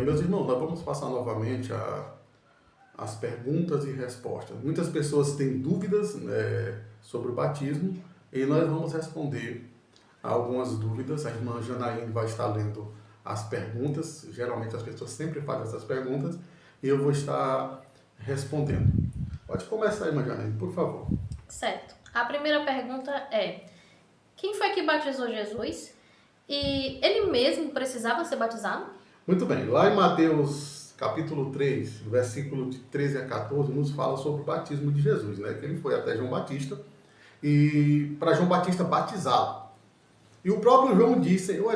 Meus irmãos, nós vamos passar novamente as perguntas e respostas. Muitas pessoas têm dúvidas, sobre o batismo e nós vamos responder algumas dúvidas. A irmã Janaíne vai estar lendo as perguntas. Geralmente as pessoas sempre fazem essas perguntas e eu vou estar respondendo. Pode começar, irmã Janaíne, por favor. Certo. A primeira pergunta é: quem foi que batizou Jesus? E ele mesmo precisava ser batizado? Muito bem, lá em Mateus capítulo 3, versículo de 13 a 14, nos fala sobre o batismo de Jesus, né? Que ele foi até João Batista e para João Batista batizá-lo. E o próprio João disse: eu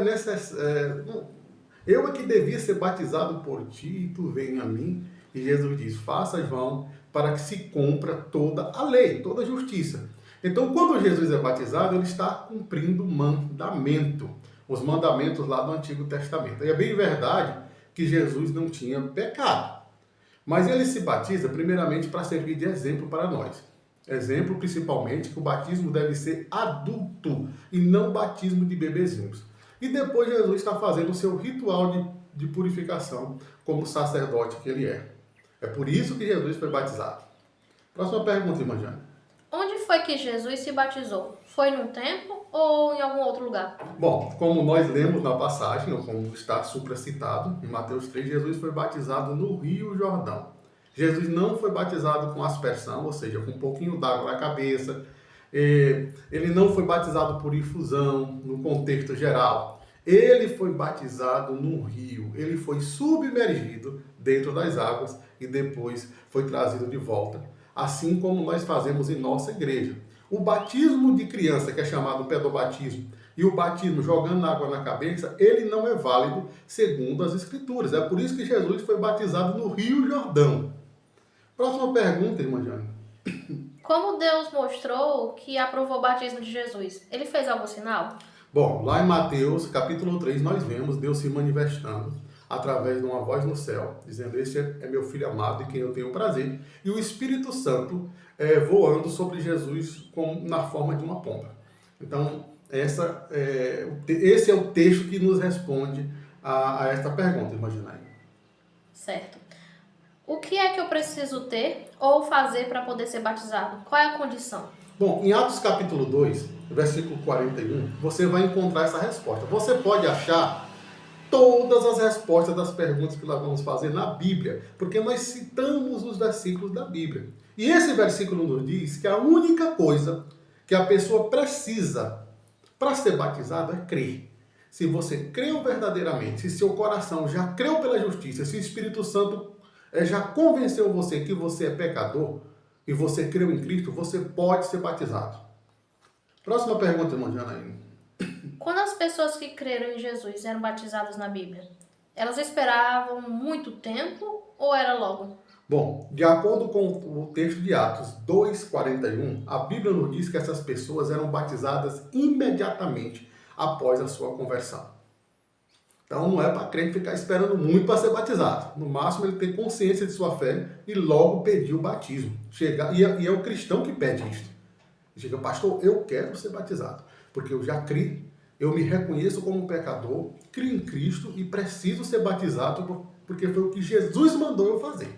é que devia ser batizado por ti e tu vem a mim. E Jesus diz: faça, João, para que se cumpra toda a lei, toda a justiça. Então, quando Jesus é batizado, ele está cumprindo o mandamento, os mandamentos lá do Antigo Testamento. E é bem verdade que Jesus não tinha pecado, mas ele se batiza primeiramente para servir de exemplo para nós. Exemplo principalmente que o batismo deve ser adulto e não batismo de bebezinhos. E depois Jesus está fazendo o seu ritual de purificação como sacerdote que ele é. É por isso que Jesus foi batizado. Próxima pergunta, irmã Jane. Onde foi que Jesus se batizou? Foi num templo ou em algum outro lugar? Bom, como nós lemos na passagem, ou como está supracitado, em Mateus 3, Jesus foi batizado no Rio Jordão. Jesus não foi batizado com aspersão, ou seja, com um pouquinho d'água na cabeça. Ele não foi batizado por infusão, no contexto geral. Ele foi batizado no rio. Ele foi submergido dentro das águas e depois foi trazido de volta. Assim como nós fazemos em nossa igreja. O batismo de criança, que é chamado pedobatismo, e o batismo jogando água na cabeça, ele não é válido segundo as Escrituras. É por isso que Jesus foi batizado no Rio Jordão. Próxima pergunta, irmã Jane. Como Deus mostrou que aprovou o batismo de Jesus? Ele fez algum sinal? Bom, lá em Mateus, capítulo 3, nós vemos Deus se manifestando através de uma voz no céu, dizendo: este é meu filho amado em quem eu tenho prazer, e o Espírito Santo voando sobre Jesus na forma de uma pomba. Então, esse é o texto que nos responde a esta pergunta, imagina aí. Certo. O que é que eu preciso ter ou fazer para poder ser batizado? Qual é a condição? Bom, em Atos capítulo 2, versículo 41, você vai encontrar essa resposta. Você pode achar todas as respostas das perguntas que nós vamos fazer na Bíblia, porque nós citamos os versículos da Bíblia. E esse versículo nos diz que a única coisa que a pessoa precisa para ser batizado é crer. Se você creu verdadeiramente, se seu coração já creu pela justiça, se o Espírito Santo já convenceu você que você é pecador e você creu em Cristo, você pode ser batizado. Próxima pergunta, irmã Janaína. Quando as pessoas que creram em Jesus eram batizadas na Bíblia, elas esperavam muito tempo ou era logo? Bom, de acordo com o texto de Atos 2:41, a Bíblia nos diz que essas pessoas eram batizadas imediatamente após a sua conversão. Então não é para crente ficar esperando muito para ser batizado. No máximo ele tem consciência de sua fé e logo pedir o batismo. E é o cristão que pede isto. Chega: pastor, eu quero ser batizado, porque eu já criei, eu me reconheço como pecador, crio em Cristo e preciso ser batizado porque foi o que Jesus mandou eu fazer.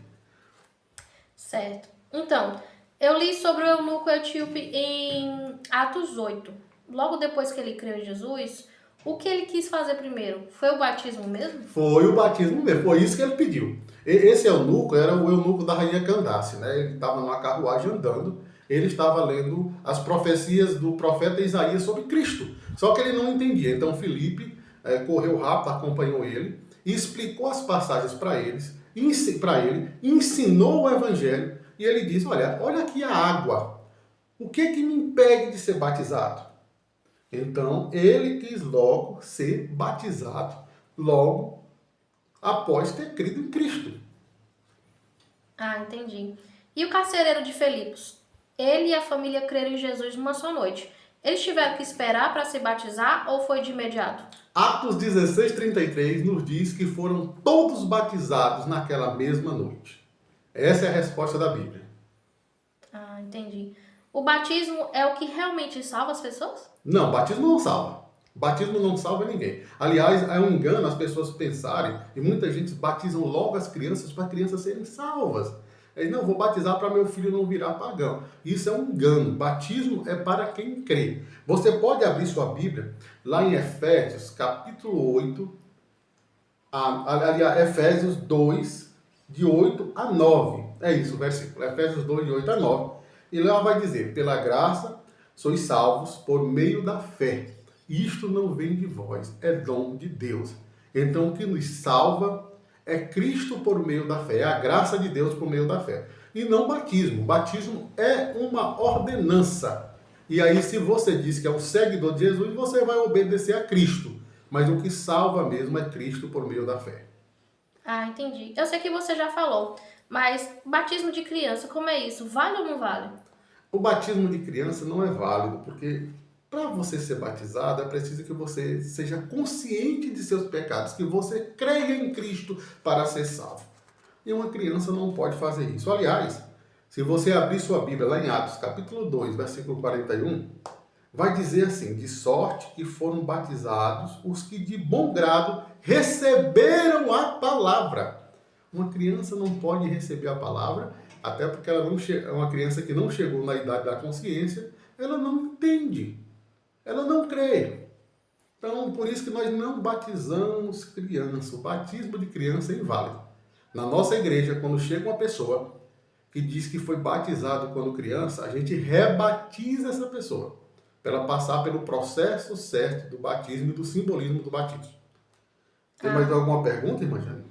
Certo. Então, eu li sobre o eunuco etíope em Atos 8. Logo depois que ele creu em Jesus, o que ele quis fazer primeiro? Foi o batismo mesmo? Foi o batismo mesmo, foi isso que ele pediu. Esse eunuco era o eunuco da rainha Candace, né? Ele estava numa carruagem andando, ele estava lendo as profecias do profeta Isaías sobre Cristo. Só que ele não entendia. Então Filipe correu rápido, acompanhou ele e explicou as passagens para ele, ensinou o evangelho e ele disse: olha aqui a água. O que me impede de ser batizado? Então ele quis logo ser batizado, logo após ter crido em Cristo. Ah, entendi. E o carcereiro de Filipos? Ele e a família creram em Jesus numa só noite. Eles tiveram que esperar para se batizar ou foi de imediato? Atos 16:33 nos diz que foram todos batizados naquela mesma noite. Essa é a resposta da Bíblia. Ah, entendi. O batismo é o que realmente salva as pessoas? Não, batismo não salva. Batismo não salva ninguém. Aliás, é um engano as pessoas pensarem, e muita gente batizam logo as crianças para crianças serem salvas. Eles não vou batizar para meu filho não virar pagão. Isso é um engano. Batismo é para quem crê. Você pode abrir sua Bíblia lá em Efésios, capítulo 8, aliás, Efésios 2, de 8 a 9. É isso o versículo. Efésios 2, de 8 a 9. E lá vai dizer: pela graça sois salvos por meio da fé. Isto não vem de vós, é dom de Deus. Então o que nos salva é Cristo por meio da fé, é a graça de Deus por meio da fé. E não batismo. Batismo é uma ordenança. E aí, se você diz que é um seguidor de Jesus, você vai obedecer a Cristo. Mas o que salva mesmo é Cristo por meio da fé. Ah, entendi. Eu sei que você já falou, mas batismo de criança, como é isso? Vale ou não vale? O batismo de criança não é válido, porque para você ser batizado é preciso que você seja consciente de seus pecados, que você creia em Cristo para ser salvo. E uma criança não pode fazer isso. Aliás, se você abrir sua Bíblia lá em Atos, capítulo 2, versículo 41, vai dizer assim: de sorte que foram batizados os que de bom grado receberam a palavra. Uma criança não pode receber a palavra, até porque ela não é uma criança que não chegou na idade da consciência, ela não entende, ela não crê. Então, por isso que nós não batizamos criança. O batismo de criança é inválido. Na nossa igreja, quando chega uma pessoa que diz que foi batizado quando criança, a gente rebatiza essa pessoa, para ela passar pelo processo certo do batismo e do simbolismo do batismo. Tem mais alguma pergunta, irmã Jane?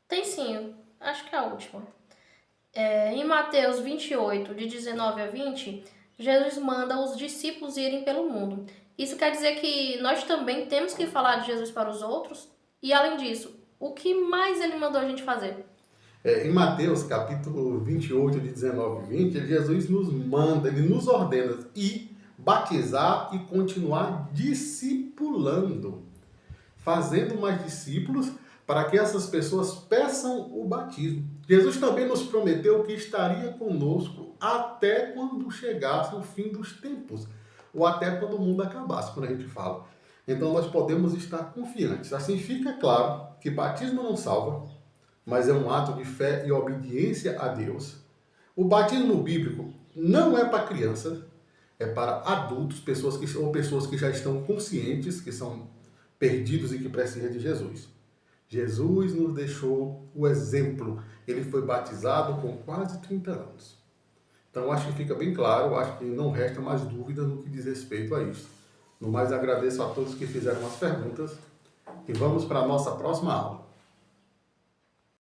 Tem sim, acho que é a última. Em Mateus 28, de 19 a 20, Jesus manda os discípulos irem pelo mundo. Isso quer dizer que nós também temos que falar de Jesus para os outros? E além disso, o que mais ele mandou a gente fazer? Em Mateus, capítulo 28, de 19 e 20, Jesus nos manda, ele nos ordena ir batizar e continuar discipulando, fazendo mais discípulos para que essas pessoas peçam o batismo. Jesus também nos prometeu que estaria conosco até quando chegasse o fim dos tempos, ou até quando o mundo acabasse, quando a gente fala. Então nós podemos estar confiantes. Assim fica claro que batismo não salva, mas é um ato de fé e obediência a Deus. O batismo bíblico não é para crianças, é para adultos, pessoas que já estão conscientes, que são perdidos e que precisam de Jesus. Jesus nos deixou o exemplo. Ele foi batizado com quase 30 anos. Então, acho que fica bem claro, acho que não resta mais dúvida no que diz respeito a isso. No mais, agradeço a todos que fizeram as perguntas e vamos para a nossa próxima aula.